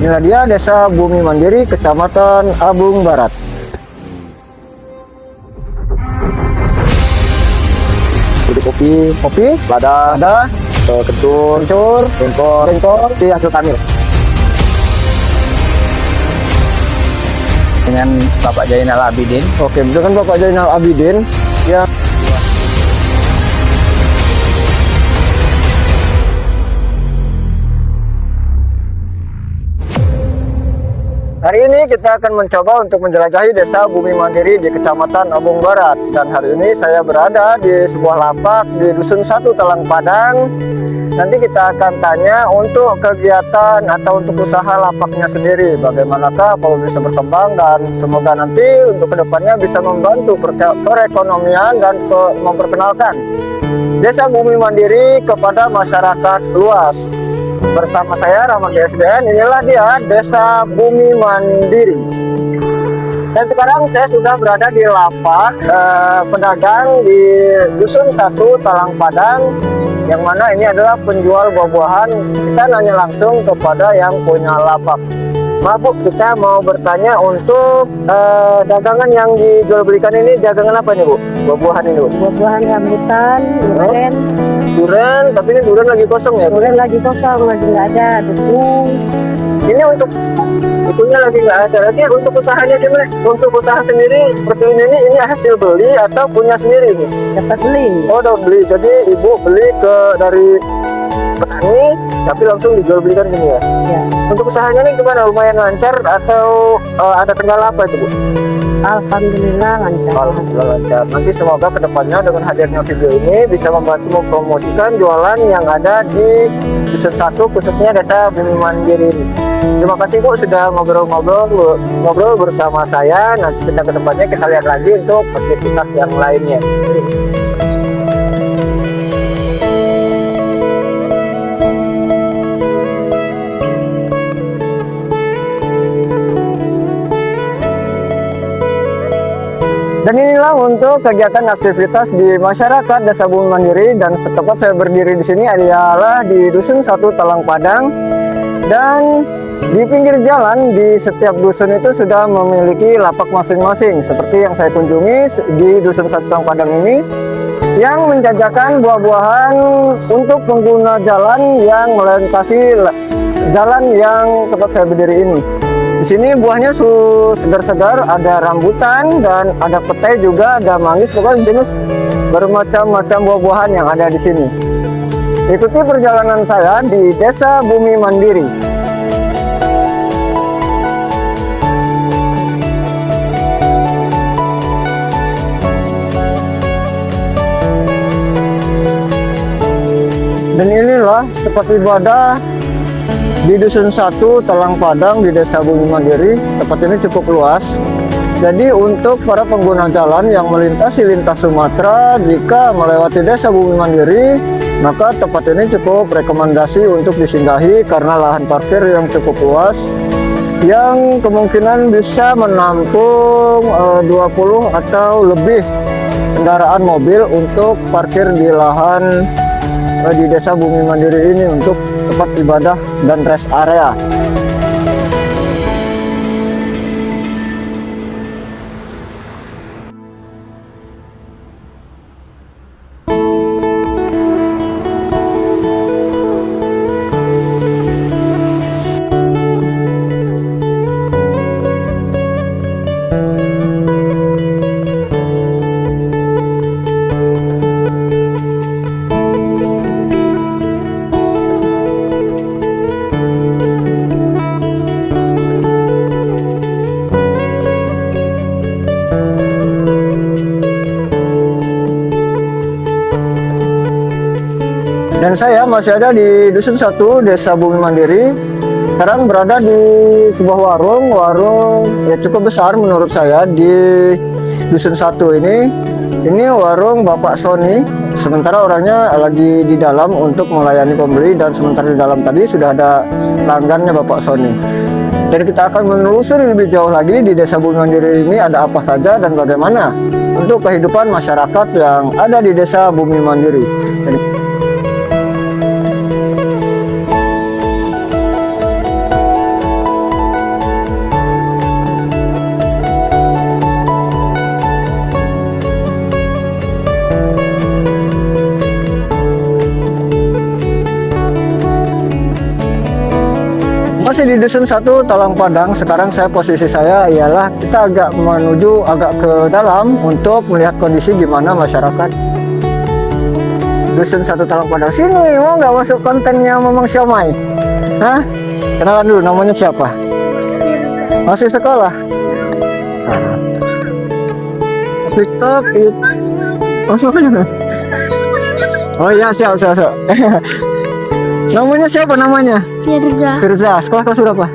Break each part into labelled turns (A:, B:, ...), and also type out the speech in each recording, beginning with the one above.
A: Inilah dia Desa Bumi Mandiri, Kecamatan Abung Barat.
B: Jadi kopi,
A: Lada,
B: kencur,
A: tengkor,
B: pasti hasil Tamil.
C: Dengan Bapak Jainal Abidin.
A: Oke, dengan Bapak Jainal Abidin yang hari ini kita akan mencoba untuk menjelajahi Desa Bumi Mandiri di Kecamatan Abung Barat. Dan hari ini saya berada di sebuah lapak di Dusun 1 Talang Padang. Nanti kita akan tanya untuk kegiatan atau untuk usaha lapaknya sendiri, bagaimanakah apabila bisa berkembang, dan semoga nanti untuk kedepannya bisa membantu perekonomian dan memperkenalkan Desa Bumi Mandiri kepada masyarakat luas. Bersama saya Rahmat SDN, inilah dia Desa Bumi Mandiri. Dan sekarang saya sudah berada di lapak pedagang di Dusun 1 Talang Padang, yang mana ini adalah penjual buah-buahan. Kita nanya langsung kepada yang punya lapak. Maaf Bu, kita mau bertanya untuk dagangan yang dijual belikan ini, dagangan apa nih Bu? Buah-buahan ini Bu?
D: Buah-buahan rambutan, durian.
A: Durian, tapi ini durian lagi kosong ya?
D: Durian lagi kosong, lagi nggak ada. Tepung.
A: Ini untuk itunya lagi nggak ada. Lagi untuk usahanya gimana? Untuk usaha sendiri seperti ini hasil beli atau punya sendiri nih?
D: Dapat beli.
A: Oh, udah beli. Jadi ibu beli dari petani, tapi langsung dijual belikan gini ya?
D: Ya.
A: Untuk usahanya nih gimana? Lumayan lancar atau ada kendala apa itu Bu?
D: Alhamdulillah lancar.
A: Alhamdulillah lancar. Nanti semoga kedepannya dengan hadirnya video ini bisa membantu mempromosikan jualan yang ada di Dusun 1 khususnya Desa Bumi Mandiri ini. Terima kasih Bu sudah ngobrol bersama saya. Nanti kita kedepannya kita lihat lagi untuk aktivitas yang lainnya. Dan inilah untuk kegiatan aktivitas di masyarakat Desa Bumi Mandiri, dan setempat saya berdiri di sini adalah di Dusun 1 Talang Padang. Dan di pinggir jalan di setiap dusun itu sudah memiliki lapak masing-masing, seperti yang saya kunjungi di Dusun 1 Talang Padang ini, yang menjajakan buah-buahan untuk pengguna jalan yang melintasi jalan yang tempat saya berdiri ini. Di sini buahnya segar-segar, ada rambutan dan ada petai juga, ada manggis, pokoknya di sini bermacam-macam buah-buahan yang ada di sini. Ikuti perjalanan saya di Desa Bumi Mandiri. Dan inilah tempat ibadah di Dusun 1 Talang Padang di Desa Bumi Mandiri. Tempat ini cukup luas. Jadi untuk para pengguna jalan yang melintasi lintas Sumatera, jika melewati Desa Bumi Mandiri, maka tempat ini cukup rekomendasi untuk disinggahi karena lahan parkir yang cukup luas, yang kemungkinan bisa menampung 20 atau lebih kendaraan mobil untuk parkir di lahan di Desa Bumi Mandiri ini untuk tempat ibadah dan rest area. Dan saya masih ada di Dusun 1 Desa Bumi Mandiri. Sekarang berada di sebuah warung ya cukup besar menurut saya di Dusun 1 ini. Ini warung Bapak Sony. Sementara orangnya lagi di dalam untuk melayani pembeli, dan sementara di dalam tadi sudah ada pelanggannya Bapak Sony. Dan kita akan menelusuri lebih jauh lagi di Desa Bumi Mandiri ini ada apa saja dan bagaimana untuk kehidupan masyarakat yang ada di Desa Bumi Mandiri. Masih di Dusun 1 Talang Padang. Sekarang posisi saya ialah kita agak ke dalam untuk melihat kondisi gimana masyarakat Dusun 1 Talang Padang. Sini, mau nggak masuk kontennya Mamang Siomay? Hah? Kenalan dulu, namanya siapa? Masih sekolah? TikTok itu. Oh iya, siap. Namanya siapa namanya?
E: Firza.
A: Firza. Sekolah kelas berapa?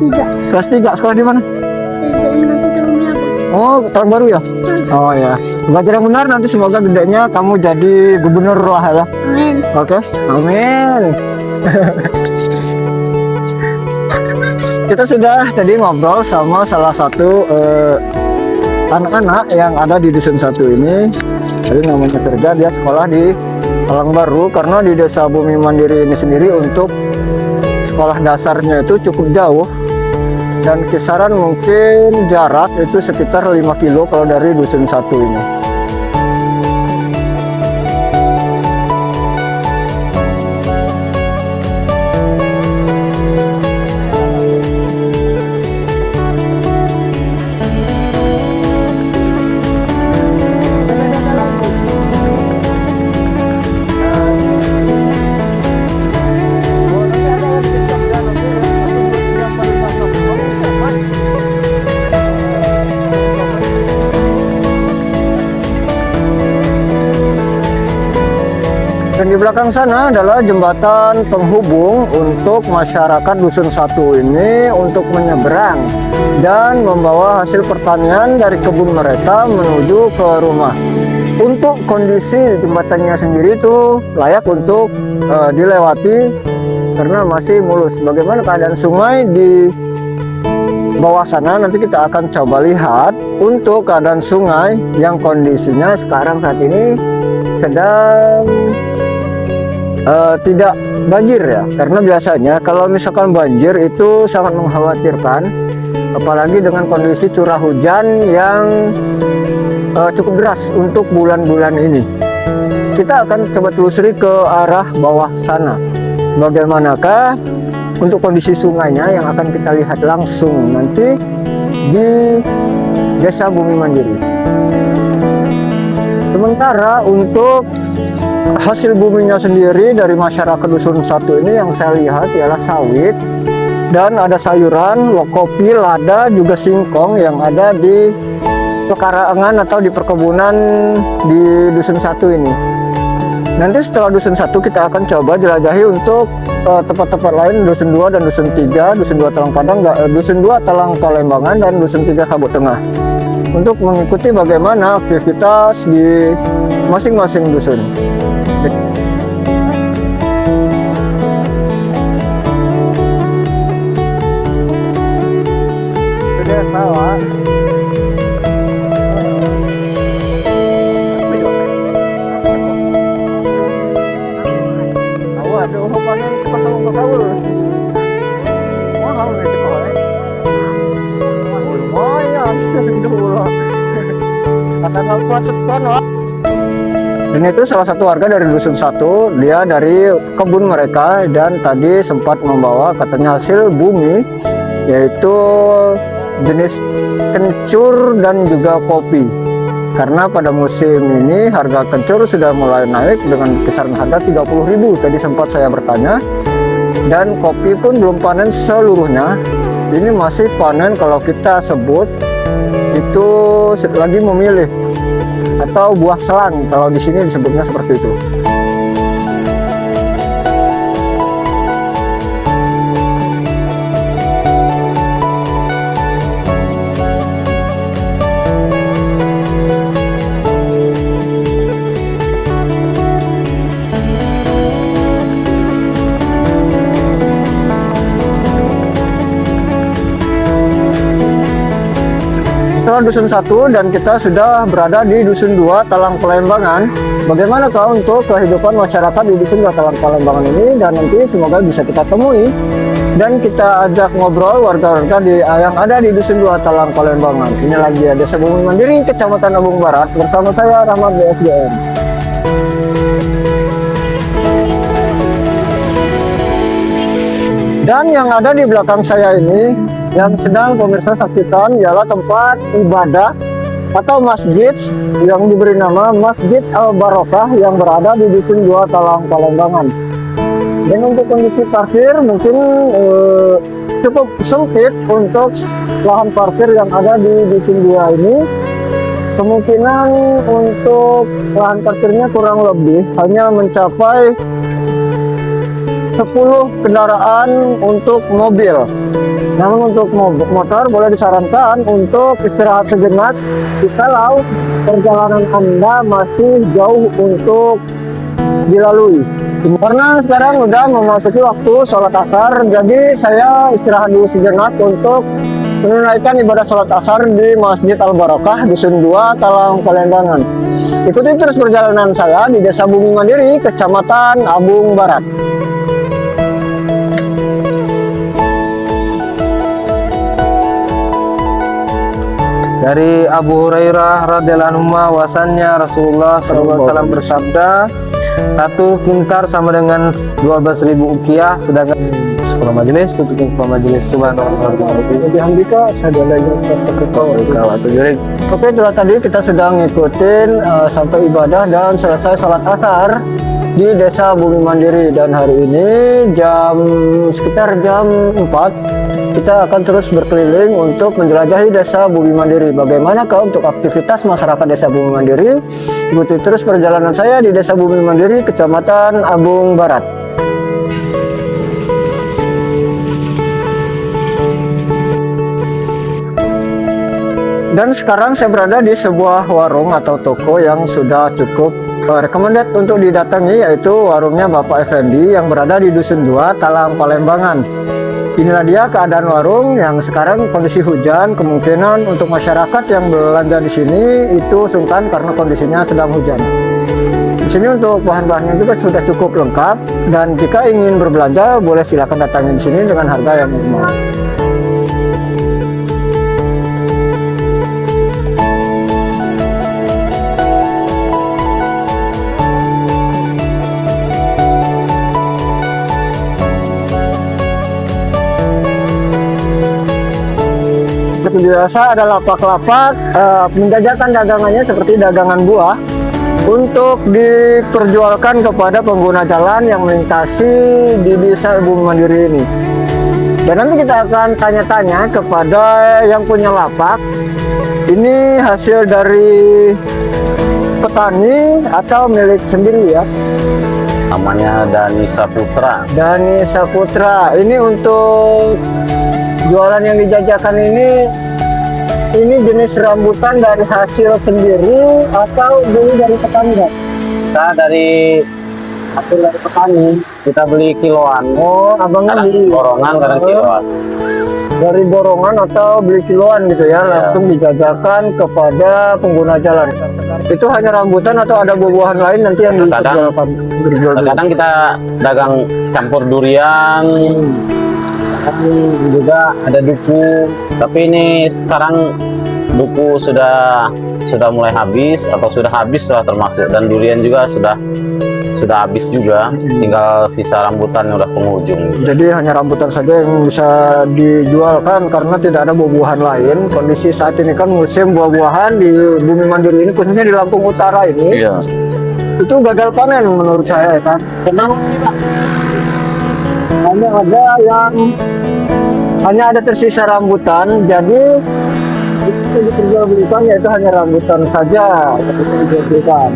E: 3.
A: Kelas 3. Sekolah di mana?
E: Masih terumnya apa?
A: Oh, tahun baru ya? Oh ya. Belajar yang benar, nanti semoga gedenya kamu jadi gubernur lah ya.
E: Amin.
A: Oke. Amin. Kita sudah tadi ngobrol sama salah satu anak-anak yang ada di Dusun 1 ini. Jadi namanya Firza, dia sekolah di Talang Baru. Karena di Desa Bumi Mandiri ini sendiri untuk sekolah dasarnya itu cukup jauh, dan kisaran mungkin jarak itu sekitar 5 kilo kalau dari Dusun 1 ini. Dan di belakang sana adalah jembatan penghubung untuk masyarakat Dusun 1 ini untuk menyeberang dan membawa hasil pertanian dari kebun mereka menuju ke rumah. Untuk kondisi jembatannya sendiri itu layak untuk dilewati karena masih mulus. Bagaimana keadaan sungai di bawah sana nanti kita akan coba lihat. Untuk keadaan sungai yang kondisinya sekarang saat ini sedang tidak banjir ya, karena biasanya kalau misalkan banjir itu sangat mengkhawatirkan, apalagi dengan kondisi curah hujan yang cukup deras untuk bulan-bulan ini. Kita akan coba telusuri ke arah bawah sana, bagaimanakah untuk kondisi sungainya yang akan kita lihat langsung nanti di Desa Bumi Mandiri. Sementara untuk hasil buminya sendiri dari masyarakat Dusun 1 ini yang saya lihat ialah sawit dan ada sayuran, kopi, lada, juga singkong yang ada di pekarangan atau di perkebunan di Dusun 1 ini. Nanti setelah Dusun 1 kita akan coba jelajahi untuk tempat-tempat lain, Dusun 2 dan Dusun 3, Dusun 2 Talang Padang, Dusun 2 Talang Palembangan, dan Dusun 3 Kabut Tengah, untuk mengikuti bagaimana aktivitas di masing-masing dusun. Sudah salah. Waduh, panen cepat sama kau. Wah, kamu nih cepat. Lumayan, sudah. Asal nafas seton, wah. Dan itu salah satu warga dari Dusun 1, dia dari kebun mereka dan tadi sempat membawa katanya hasil bumi, yaitu jenis kencur dan juga kopi. Karena pada musim ini harga kencur sudah mulai naik dengan kisaran harga 30.000, tadi sempat saya bertanya. Dan kopi pun belum panen seluruhnya, ini masih panen kalau kita sebut itu lagi memilih, atau buah selang kalau di sini disebutnya seperti itu. Dusun 1 dan kita sudah berada di Dusun 2 Talang Palembangan. Bagaimana kau untuk kehidupan masyarakat di Dusun 2 Talang Palembangan ini, dan nanti semoga bisa kita temui dan kita ajak ngobrol warga-warga yang ada di Dusun 2 Talang Palembangan. Ini lagi ya Desa Bumi Mandiri, Kecamatan Abung Barat, bersama saya Rahmat BSDM. Dan yang ada di belakang saya ini, yang sedang pemirsa saksikan, ialah tempat ibadah atau masjid yang diberi nama Masjid Al-Barokah yang berada di Dusun 2 Talang Palembang. Dan untuk kondisi parkir mungkin cukup sempit untuk lahan parkir yang ada di Dusun 2 ini. Kemungkinan untuk lahan parkirnya kurang lebih hanya mencapai 10 kendaraan untuk mobil. Namun untuk motor boleh disarankan untuk istirahat sejenak jikalau perjalanan Anda masih jauh untuk dilalui. Karena sekarang udah memasuki waktu sholat asar, jadi saya istirahat dulu sejenak untuk menunaikan ibadah sholat asar di Masjid Al-Barokah Dusun 2 Talang Palembang. Ikuti terus perjalanan saya di Desa Bumi Mandiri, Kecamatan Abung Barat.
C: Dari Abu Hurairah radhiyallahu anhu wasannya Rasulullah SAW bersabda, satu kintar sama dengan 12.000 ukiah, sedangkan 10 majelis untuk 10 majelis. Subhanallah.
A: Oke, itulah tadi kita sudah ngikutin sampai ibadah dan selesai sholat asar di Desa Bumi Mandiri. Dan hari ini sekitar jam 4 kita akan terus berkeliling untuk menjelajahi Desa Bumi Mandiri. Bagaimanakah untuk aktivitas masyarakat Desa Bumi Mandiri? Ikuti terus perjalanan saya di Desa Bumi Mandiri, Kecamatan Abung Barat. Dan sekarang saya berada di sebuah warung atau toko yang sudah cukup recommended untuk didatangi, yaitu warungnya Bapak Effendi yang berada di Dusun 2 Talang Palembangan. Inilah dia keadaan warung yang sekarang kondisi hujan. Kemungkinan untuk masyarakat yang belanja di sini itu sungkan karena kondisinya sedang hujan. Di sini untuk bahan-bahannya juga sudah cukup lengkap, dan jika ingin berbelanja boleh silakan datangi di sini dengan harga yang normal. Seperti biasa ada lapak-lapak menjajakan dagangannya seperti dagangan buah untuk diperjualkan kepada pengguna jalan yang melintasi di Desa Bumi Mandiri ini. Dan nanti kita akan tanya-tanya kepada yang punya lapak. Ini hasil dari petani atau milik sendiri ya?
C: Namanya Dani Saputra.
A: Dani Saputra. Ini untuk jualan yang dijajakan ini jenis rambutan dari hasil sendiri atau beli dari petani?
C: Kita dari hasil dari petani, kita beli kiloan.
A: Oh, abangnya
C: Kadang
A: beli
C: borongan, kadang kiloan.
A: dari borongan atau beli kiloan gitu ya, langsung dijajakan kepada pengguna jalan. Itu hanya rambutan atau ada buah-buahan lain nanti yang diperjualkan?
C: Kadang kita dagang campur durian, juga ada duku. Tapi ini sekarang duku sudah mulai habis atau sudah habis lah termasuk, dan durian juga sudah habis juga, tinggal sisa rambutan yang udah penghujung.
A: Jadi hanya rambutan saja yang bisa dijualkan karena tidak ada buah-buahan lain. Kondisi saat ini kan musim buah-buahan di Bumi Mandiri ini, khususnya di Lampung Utara ini,
C: Iya.
A: itu gagal panen menurut saya ya kan. Hanya ada tersisa rambutan, jadi itu diperjualbelikan yaitu hanya rambutan saja yang bisa dijualbelikan.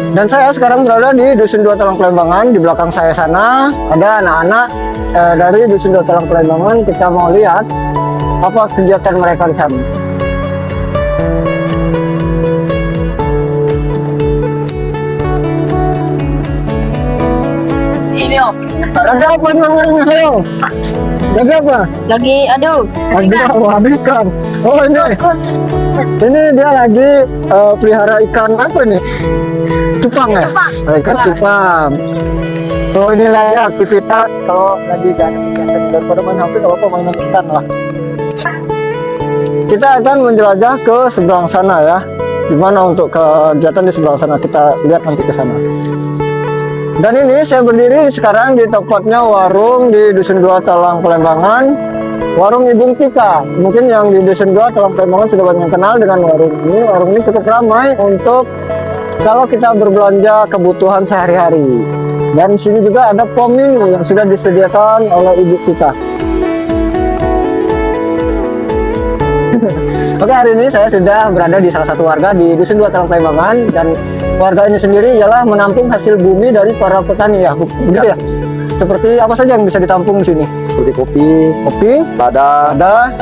A: Dan saya sekarang berada di Dusun 2 Talang Palembangan. Di belakang saya sana ada anak-anak dari Dusun 2 Talang Palembangan. Kita mau lihat apa kegiatan mereka di sana.
D: Ini om.
A: Lagi apa nih namanya? Halo. Lagi apa?
D: Lagi aduh.
A: Lagi ikan. Oh ini dia lagi pelihara ikan apa nih? Cupang ya? Ikan cupang. So inilah ya aktivitas kalau lagi gak ada kegiatan daripada main HP, kalau apa mainan ikan lah. Kita akan menjelajah ke seberang sana ya. gimana untuk kegiatan di sebelah sana, kita lihat nanti ke sana. Dan ini saya berdiri sekarang di tempatnya warung di Dusun 2 Talang Pelembangan, warung Ibu Tika. Mungkin yang di Dusun 2 Talang Pelembangan sudah banyak yang kenal dengan warung ini. Warung ini cukup ramai untuk kalau kita berbelanja kebutuhan sehari-hari. Dan di sini juga ada pom mini yang sudah disediakan oleh Ibu Tika. Oke, hari ini saya sudah berada di salah satu warga di Dusun 2 Talang Pelembangan, dan warga ini sendiri ialah menampung hasil bumi dari para petani ya, begitu ya? Seperti apa saja yang bisa ditampung di sini?
B: Seperti kopi,
A: Ada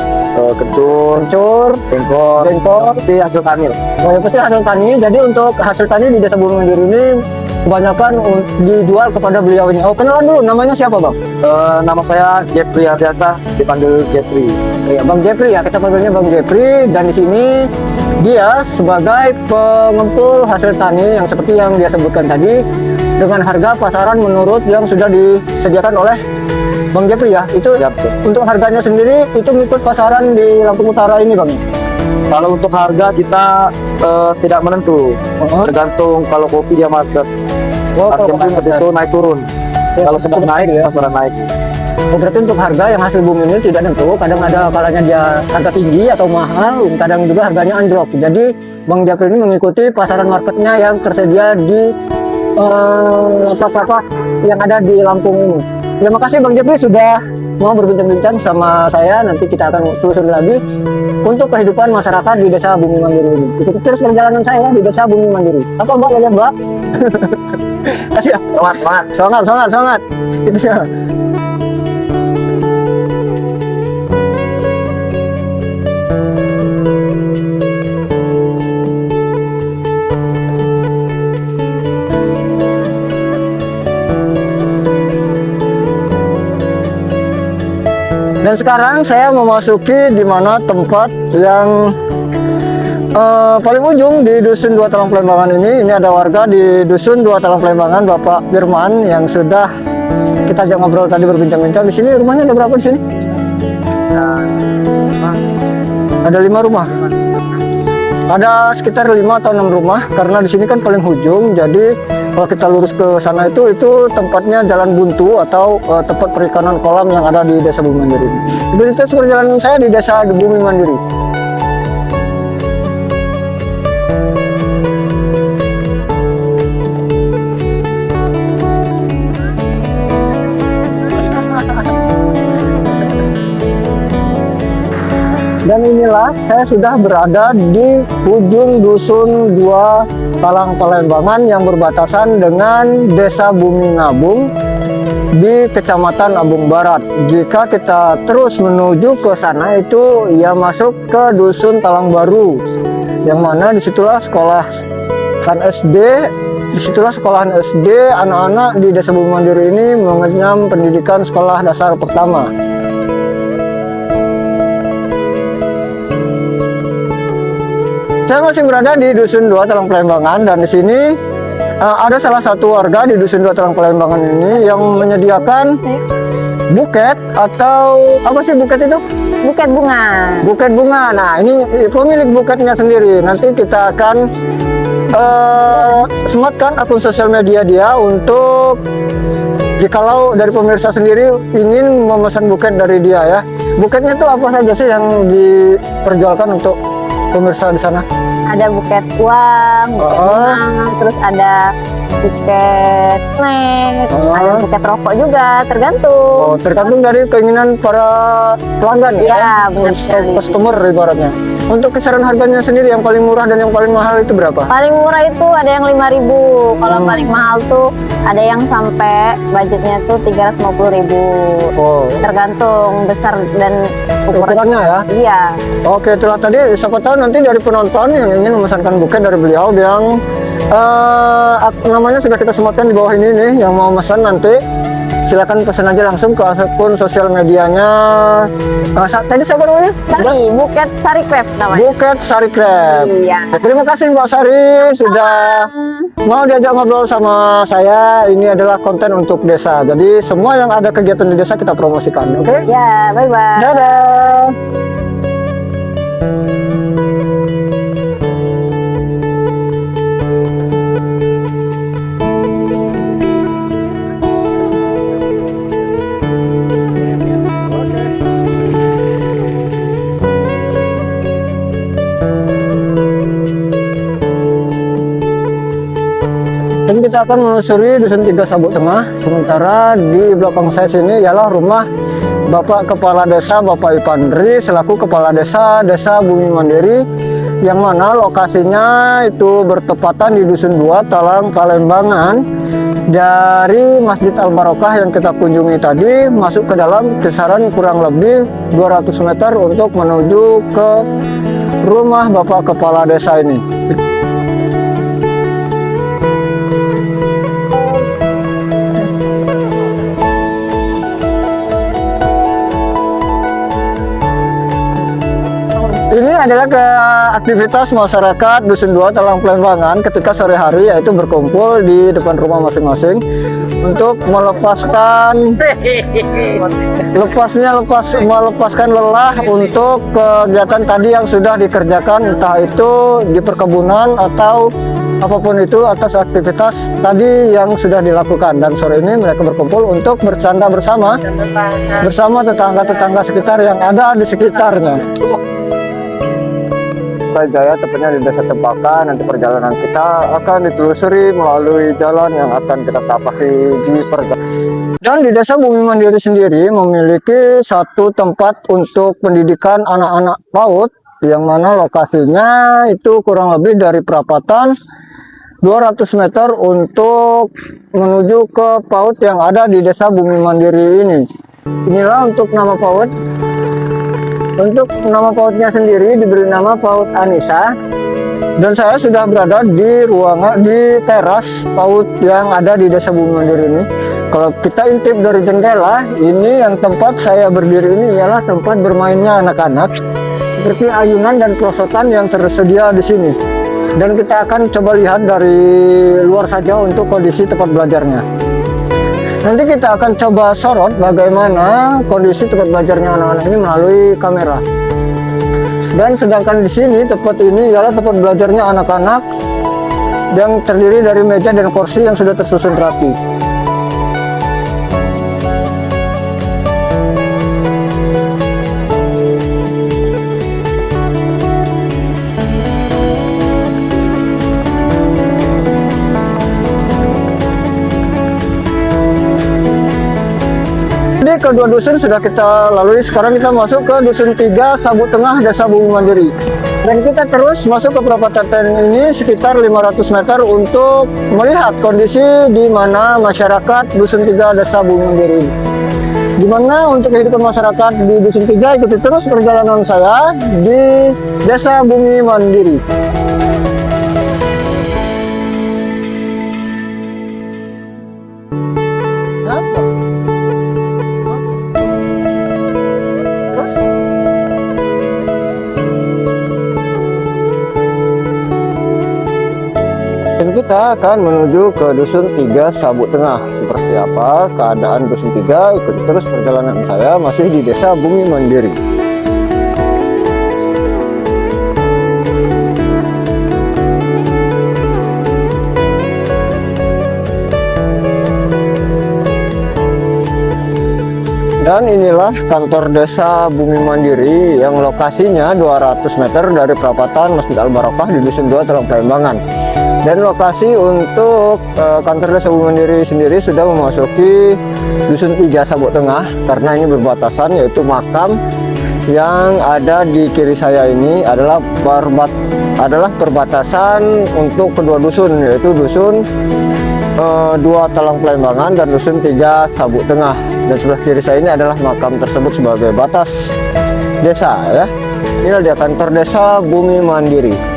B: kencur,
A: jengkol,
B: pasti hasil tani.
A: oh, yang pasti hasil tani. Jadi untuk hasil tani di Desa Bumi Mandiri ini kebanyakan dijual kepada beliau ini. Oh, kenalan dulu, namanya siapa Bang?
B: Nama saya Jeffrey Ardiansyah, dipanggil Jeffrey.
A: Ya, Bang Jeffrey ya, kita panggilnya Bang Jeffrey. Dan di sini dia sebagai pengumpul hasil tani yang seperti yang dia sebutkan tadi, dengan harga pasaran menurut yang sudah disediakan oleh Bang Jeffrey ya. Itu
B: Ya, betul.
A: untuk harganya sendiri itu mengikut pasaran di Lampung Utara ini Bang.
B: Kalau untuk harga kita tidak menentu, tergantung kalau kopi dia market.
A: Oh,
B: Harga
A: kalau
B: market itu naik turun. Kalau sedang naik,
A: ya.
B: pasaran naik.
A: Oh, berarti untuk harga yang hasil bumi ini tidak tentu, kadang ada kalanya dia harga tinggi atau mahal, kadang juga harganya anjlok. Jadi Bang Jeffrey ini mengikuti pasaran marketnya yang tersedia di apa yang ada di Lampung ini. Terima kasih Bang Jeffrey sudah mau berbincang-bincang sama saya. Nanti kita akan telusuri lagi untuk kehidupan masyarakat di Desa Bumi Mandiri ini. Ikuti terus perjalanan saya di Desa Bumi Mandiri. Apa Mbak? Ya Mbak? Kasih ya. Semangat. Itu ya. Dan sekarang saya memasuki di mana tempat yang paling ujung di Dusun 2 Talang Pelembangan ini. Ini ada warga di Dusun 2 Talang Pelembangan, Bapak Firman, yang sudah kita ajak ngobrol tadi, berbincang-bincang. Di sini rumahnya ada berapa di sini? Ada 5 rumah. Ada sekitar 5 atau 6 rumah, karena di sini kan paling ujung. Jadi kalau kita lurus ke sana itu tempatnya jalan buntu atau tempat perikanan kolam yang ada di Desa Bumi Mandiri. Itu perjalanan saya di Desa Bumi Mandiri. Dan inilah saya sudah berada di ujung Dusun 2 Talang Pelembangan yang berbatasan dengan Desa Bumi Nabung di Kecamatan Abung Barat. Jika kita terus menuju ke sana itu ya masuk ke Dusun Talang Baru, yang mana disitulah sekolahan SD anak-anak di Desa Bumi Mandiri ini mengenyam pendidikan sekolah dasar pertama. Saya masih berada di Dusun 2 Talang Pelembangan, dan di sini ada salah satu warga di Dusun 2 Talang Pelembangan ini yang menyediakan buket, atau apa sih buket itu?
D: Buket bunga.
A: Buket bunga. Nah, ini pemilik buketnya sendiri. Nanti kita akan sematkan akun sosial media dia untuk jikalau dari pemirsa sendiri ingin memesan buket dari dia ya. Buketnya itu apa saja sih yang diperjualkan untuk pemirsa di sana?
D: Ada buket uang, buket bunga, terus ada buket snack, ada buket rokok juga, tergantung.
A: Oh, tergantung dari keinginan para pelanggan
D: Iya,
A: ya,
D: benar sekali.
A: customer ibaratnya. Untuk kisaran harganya sendiri yang paling murah dan yang paling mahal itu berapa?
D: Paling murah itu ada yang 5.000, kalau paling mahal tuh ada yang sampai budgetnya tuh 350.000.
A: Oh,
D: Tergantung besar dan
A: ukurannya ya.
D: Iya.
A: Oke, itulah tadi, siapa tahu nanti dari penonton yang ingin memesankan buket dari beliau yang namanya sudah kita sematkan di bawah ini nih, yang mau pesan nanti silakan pesan aja langsung ke akun sosial medianya. Tadi siapa namanya?
D: Sari, buket Sari Craft namanya.
A: Buket Sari Craft.
D: Iya.
A: Ya, terima kasih Mbak Sari sudah mau diajak ngobrol sama saya. Ini adalah konten untuk desa. Jadi semua yang ada kegiatan di desa kita promosikan, oke?
D: Ya, bye-bye.
A: Dadah. kita akan menelusuri Dusun 3 Sabuk Tengah. Sementara di belakang saya sini ialah rumah Bapak Kepala Desa Bapak Ipandri selaku Kepala Desa Bumi Mandiri, yang mana lokasinya itu bertepatan di Dusun 2 Talang Palembangan. Dari Masjid Al Barokah yang kita kunjungi tadi masuk ke dalam kisaran kurang lebih 200 meter untuk menuju ke rumah Bapak Kepala Desa ini. Ini adalah aktivitas masyarakat Dusun 2 Talang Palembangan ketika sore hari, yaitu berkumpul di depan rumah masing-masing untuk melepaskan lelah untuk kegiatan tadi yang sudah dikerjakan, entah itu di perkebunan atau apapun itu atas aktivitas tadi yang sudah dilakukan. Dan sore ini mereka berkumpul untuk bercanda bersama tetangga-tetangga sekitar yang ada di sekitarnya. Jaya, tepatnya di Desa Tempaka. Nanti perjalanan kita akan ditelusuri melalui jalan yang akan kita tapaki di perjalanan. Dan di Desa Bumi Mandiri sendiri memiliki satu tempat untuk pendidikan anak-anak PAUD, yang mana lokasinya itu kurang lebih dari perapatan 200 meter untuk menuju ke PAUD yang ada di Desa Bumi Mandiri ini. Inilah untuk nama PAUD. Untuk nama PAUD-nya sendiri diberi nama PAUD Anissa, dan saya sudah berada di teras PAUD yang ada di Desa Bumi Mandiri ini. Kalau kita intip dari jendela, ini yang tempat saya berdiri ini ialah tempat bermainnya anak-anak, seperti ayunan dan perosotan yang tersedia di sini. Dan kita akan coba lihat dari luar saja untuk kondisi tempat belajarnya. Nanti kita akan coba sorot bagaimana kondisi tempat belajarnya anak-anak ini melalui kamera. Dan sedangkan di sini tempat ini ialah tempat belajarnya anak-anak yang terdiri dari meja dan kursi yang sudah tersusun rapi. Kedua dusun sudah kita lalui. Sekarang kita masuk ke Dusun 3 Sabuk Tengah Desa Bumi Mandiri, dan kita terus masuk ke perapatan ini sekitar 500 meter untuk melihat kondisi di mana masyarakat Dusun 3 Desa Bumi Mandiri. Di mana untuk kehidupan masyarakat di Dusun 3, ikuti terus perjalanan saya di Desa Bumi Mandiri. Dan kita akan menuju ke Dusun 3 Sabuk Tengah. Seperti apa keadaan Dusun 3? Ikuti terus perjalanan saya masih di Desa Bumi Mandiri. Dan inilah kantor Desa Bumi Mandiri yang lokasinya 200 meter dari perapatan Masjid Al Barokah di Dusun 2 Talang Palembangan. Dan lokasi untuk kantor Desa Bumi Mandiri sendiri sudah memasuki Dusun 3 Sabuk Tengah, karena ini berbatasan, yaitu makam yang ada di kiri saya ini adalah perbatasan untuk kedua dusun, yaitu Dusun 2 Talang Palembangan dan Dusun 3 Sabuk Tengah. Dan sebelah kiri saya ini adalah makam tersebut sebagai batas desa, ya. Inilah dia kantor Desa Bumi Mandiri.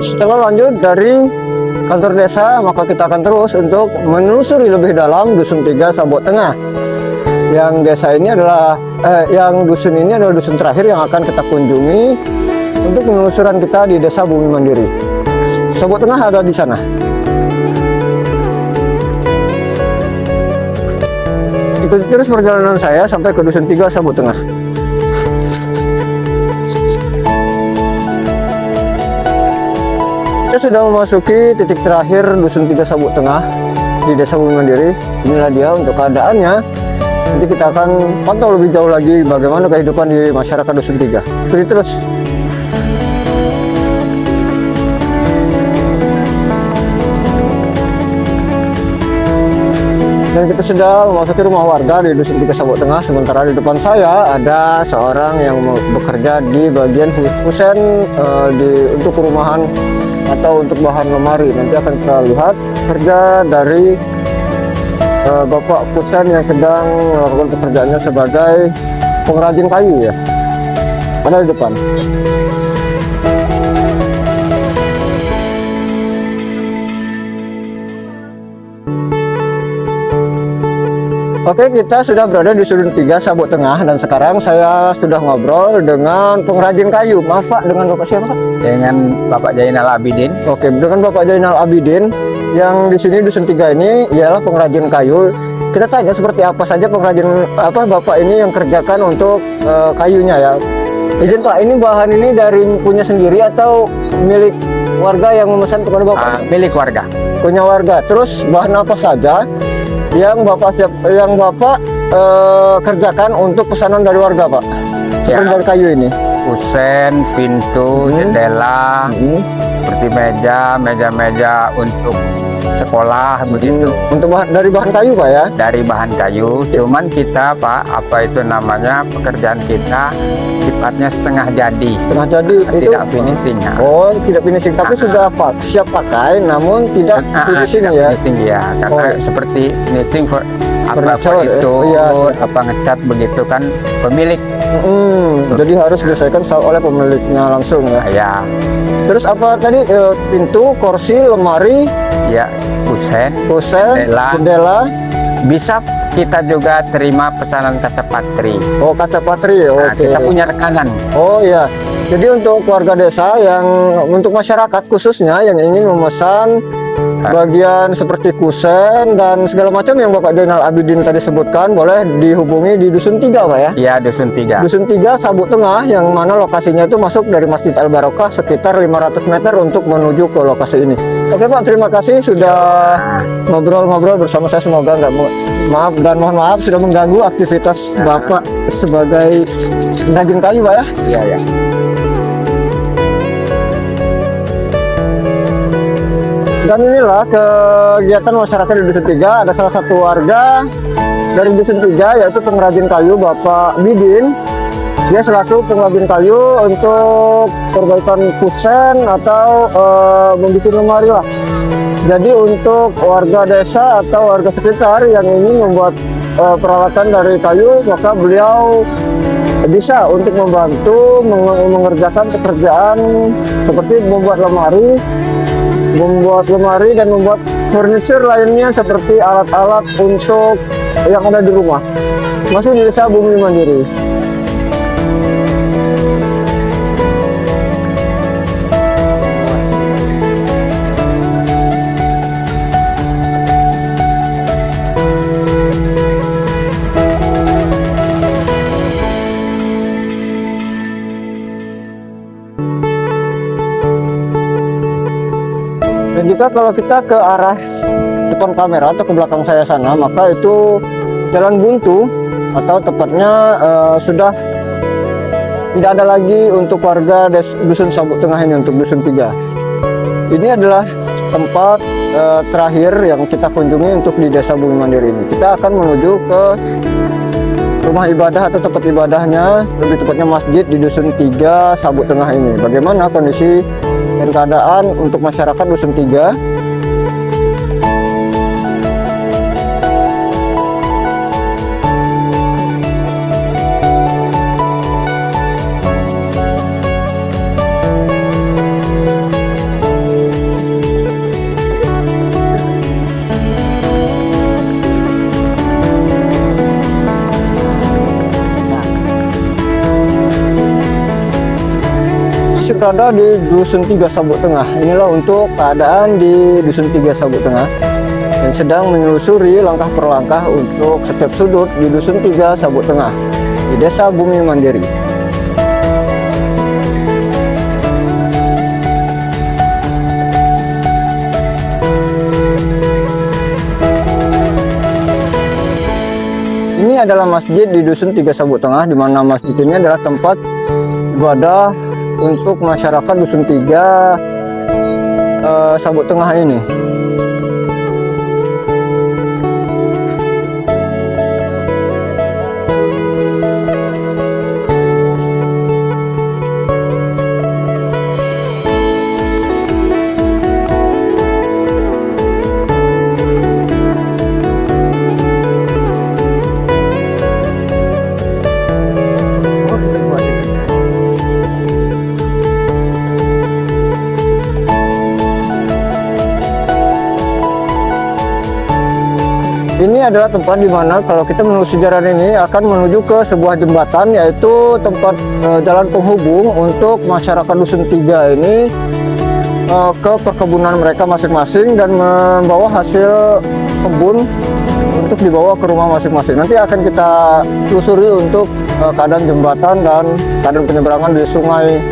A: Setelah lanjut dari kantor desa, maka kita akan terus untuk menelusuri lebih dalam Dusun 3 Sabuk Tengah. Yang desa ini adalah dusun ini adalah dusun terakhir yang akan kita kunjungi untuk penelusuran kita di Desa Bumi Mandiri. Sabuk Tengah ada di sana. Ikuti terus perjalanan saya sampai ke Dusun 3 Sabuk Tengah. Kita sudah memasuki titik terakhir Dusun 3 Sabuk Tengah di Desa Bumi Mandiri. Inilah dia untuk keadaannya. Nanti kita akan pantau lebih jauh lagi bagaimana kehidupan di masyarakat Dusun 3. Ikuti terus. Dan kita sudah memasuki rumah warga di Dusun 3 Sabuk Tengah. Sementara di depan saya ada seorang yang bekerja di bagian husen untuk perumahan atau untuk bahan lemari. Nanti akan kita lihat kerja dari Bapak Husen yang sedang melakukan pekerjaannya sebagai pengrajin kayu ya. Ada di depan. Oke, kita sudah berada di Dusun 3 Sabuk Tengah dan sekarang saya sudah ngobrol dengan pengrajin kayu. Maaf Pak, dengan Bapak siapa Pak?
F: Dengan Bapak Zainal Abidin.
A: Oke, dengan Bapak Zainal Abidin yang di sini Dusun 3 ini ialah pengrajin kayu. Kita tanya seperti apa saja pengrajin Bapak ini yang kerjakan untuk kayunya ya. Izin Pak, ini bahan ini dari punya sendiri atau milik warga yang memesan kepada Bapak?
F: Milik warga.
A: Punya warga. Terus bahan apa saja yang Bapak kerjakan untuk pesanan dari warga Pak? Seperti dari kayu ini.
F: Kusen, pintu, jendela, seperti meja untuk sekolah begitu.
A: Untuk dari bahan kayu Pak ya?
F: Dari bahan kayu. Cuman kita Pak, pekerjaan kita sifatnya setengah jadi.
A: Setengah jadi itu
F: tidak finishing ya.
A: Oh, tidak finishing tapi sudah siap pakai namun tidak finishing
F: tidak
A: ya.
F: Finishing ya, karena seperti finishing apa itu ngecat begitu kan pemilik.
A: Jadi harus diselesaikan oleh pemiliknya langsung ya.
F: Ya.
A: Terus apa tadi pintu, kursi, lemari,
F: ya, kusen,
A: jendela.
F: Bisa kita juga terima pesanan kaca patri.
A: Oh, kaca patri.
F: Nah,
A: Oke.
F: kita punya rekanan.
A: Oh iya. Jadi untuk warga desa untuk masyarakat khususnya yang ingin memesan bagian seperti kusen dan segala macam yang Bapak Zainal Abidin tadi sebutkan, boleh dihubungi di Dusun 3 Pak ya?
F: Iya, Dusun 3.
A: Dusun 3 Sabuk Tengah yang mana lokasinya itu masuk dari Masjid Al Barokah sekitar 500 meter untuk menuju ke lokasi ini. Oke Pak, terima kasih sudah ngobrol-ngobrol bersama saya. Semoga nggak mohon maaf sudah mengganggu aktivitas Bapak sebagai pengrajin kayu Pak ya?
F: Iya, ya.
A: Dan inilah kegiatan masyarakat di Dusun 3. Ada salah satu warga dari Dusun 3 yaitu pengrajin kayu Bapak Bidin. Dia selaku pengrajin kayu untuk perbaikan kusen atau membuat lemari lah. Jadi untuk warga desa atau warga sekitar yang ingin membuat peralatan dari kayu, maka beliau bisa untuk membantu mengerjakan pekerjaan seperti membuat lemari dan membuat furniture lainnya seperti alat-alat untuk yang ada di rumah. Masih di Desa Bumi Mandiri. Dan juga kalau kita ke arah depan kamera atau ke belakang saya sana, maka itu jalan buntu atau tepatnya sudah tidak ada lagi untuk warga Dusun Sabuk Tengah ini, untuk Dusun 3. Ini adalah tempat terakhir yang kita kunjungi untuk di Desa Bumi Mandiri ini. Kita akan menuju ke rumah ibadah atau tempat ibadahnya, lebih tepatnya masjid di Dusun 3 Sabuk Tengah ini. Bagaimana kondisi dan keadaan untuk masyarakat Dusun 3? Masih berada di Dusun 3 Sabuk Tengah. Inilah untuk keadaan di Dusun 3 Sabuk Tengah. dan sedang menelusuri langkah per langkah untuk setiap sudut di Dusun 3 Sabuk Tengah di Desa Bumi Mandiri. Ini adalah masjid di Dusun 3 Sabuk Tengah, di mana masjid ini adalah tempat ibadah untuk masyarakat Dusun 3 Sabuk Tengah ini. Ini adalah tempat di mana kalau kita menelusuri jalan ini akan menuju ke sebuah jembatan, yaitu tempat jalan penghubung untuk masyarakat Dusun 3 ini ke perkebunan mereka masing-masing dan membawa hasil kebun untuk dibawa ke rumah masing-masing. Nanti akan kita telusuri untuk keadaan jembatan dan keadaan penyeberangan di sungai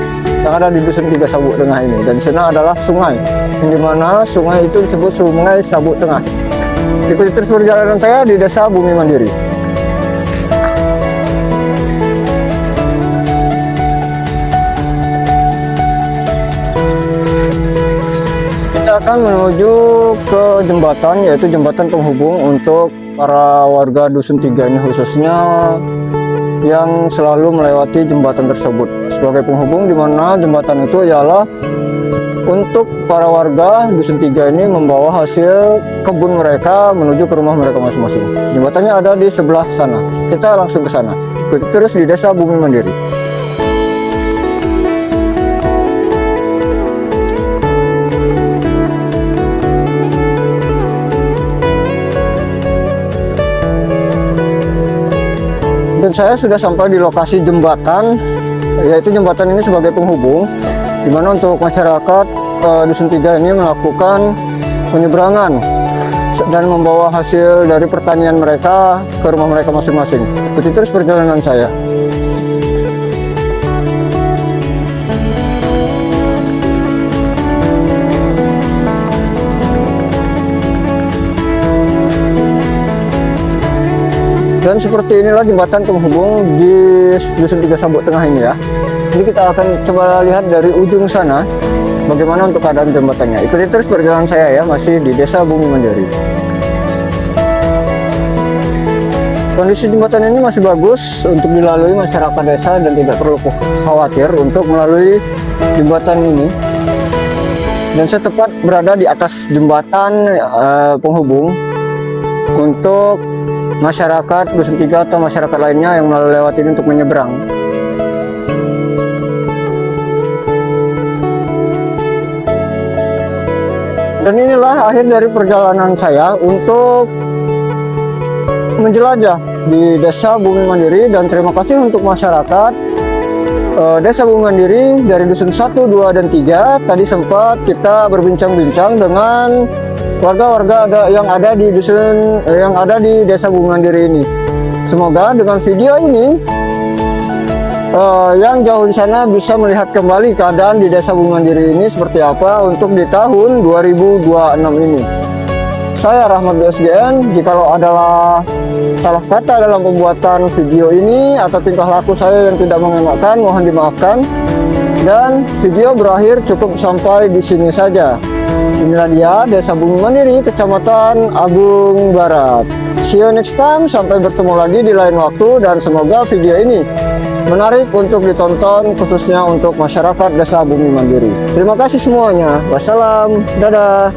A: yang ada di Dusun 3 Sabuk Tengah ini. Dan di sana adalah sungai, yang dimana sungai itu disebut Sungai Sabuk Tengah. Ikuti terus perjalanan saya di Desa Bumi Mandiri. Kita akan menuju ke jembatan, yaitu jembatan penghubung untuk para warga Dusun 3 ini, khususnya yang selalu melewati jembatan tersebut sebagai penghubung, di mana jembatan itu ialah untuk para warga Dusun 3 ini membawa hasil kebun mereka menuju ke rumah mereka masing-masing. Jembatannya ada di sebelah sana. Kita langsung ke sana. Ikuti terus di Desa Bumi Mandiri. Dan saya sudah sampai di lokasi jembatan, yaitu jembatan ini sebagai penghubung, di mana untuk masyarakat Dusun 3 ini melakukan penyeberangan dan membawa hasil dari pertanian mereka ke rumah mereka masing-masing. Ikuti terus perjalanan saya. Dan seperti inilah jembatan penghubung di Dusun 3 Sabuk Tengah ini ya. Jadi kita akan coba lihat dari ujung sana bagaimana untuk keadaan jembatannya. Ikuti terus perjalanan saya ya, masih di Desa Bumi Mandiri. Kondisi jembatan ini masih bagus untuk dilalui masyarakat desa dan tidak perlu khawatir untuk melalui jembatan ini. Dan saya tepat berada di atas jembatan penghubung untuk masyarakat Dusun 3 atau masyarakat lainnya yang melewati ini untuk menyeberang. Dan inilah akhir dari perjalanan saya untuk menjelajah di Desa Bumi Mandiri, dan terima kasih untuk masyarakat Desa Bumi Mandiri dari Dusun 1, 2, dan 3. Tadi sempat kita berbincang-bincang dengan warga-warga yang ada di dusun yang ada di Desa Bumi Mandiri ini. Semoga dengan video ini yang jauh di sana bisa melihat kembali keadaan di Desa Bumi Mandiri ini seperti apa untuk di tahun 2026 ini. Saya Rahmat BSGN. Jikalau adalah salah kata dalam pembuatan video ini atau tingkah laku saya yang tidak mengenakan, mohon dimaafkan. Dan video berakhir cukup sampai di sini saja. Inilah dia Desa Bumi Mandiri, Kecamatan Agung Barat. See you next time, sampai bertemu lagi di lain waktu, dan semoga video ini menarik untuk ditonton khususnya untuk masyarakat Desa Bumi Mandiri. Terima kasih semuanya. Wassalam, dadah.